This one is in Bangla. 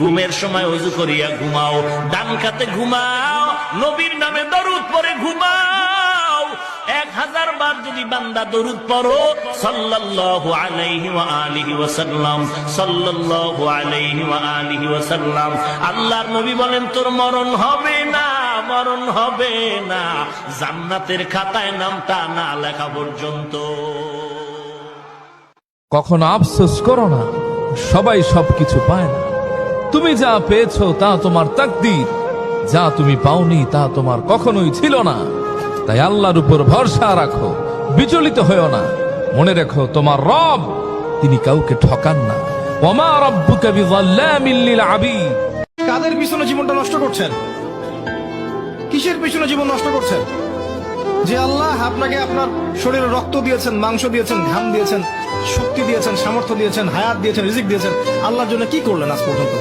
ঘুমের সময় ওযু করিয়া ঘুমাও, ডান কাতে ঘুমাও, নবীর নামে দরুদ পড়ে ঘুমাও। 1000 বার যদি বান্দা দরুদ পড়ো সাল্লাল্লাহু আলাইহি ওয়া আলিহি ওয়াসাল্লাম, সাল্লাল্লাহু আলাইহি ওয়া আলিহি ওয়াসাল্লাম, আল্লাহর নবী বলেন তোর মরণ হবে না, মরণ হবে না, জান্নাতের খাতায় নামটা না লেখা পর্যন্ত। কখনো আফসোস করো না, সবাই সবকিছু পায় না। তুমি যা পেয়েছো তা তোমার তাকদীর, যা তুমি পাওনি তা তোমার কখনোই ছিল না। তাই আল্লাহর উপর ভরসা রাখো, বিচলিত হয়েও না। মনে রেখো তোমার রব, তিনি কাউকে ঠকান না। ওমা রাব্বুকা বিযাল্লামিল লিল আবিদ। কাদের পিছনে জীবনটা নষ্ট করছেন? কিসের পিছনে জীবন নষ্ট করছেন? যে আল্লাহ আপনাকে আপনার শরীরে রক্ত দিয়েছেন, মাংস দিয়েছেন, ঘাম দিয়েছেন, শক্তি দিয়েছেন, সামর্থ্য দিয়েছেন, হায়াত দিয়েছেন, রিজিক দিয়েছেন, আল্লাহর জন্য কি করলেন আজ পর্যন্ত?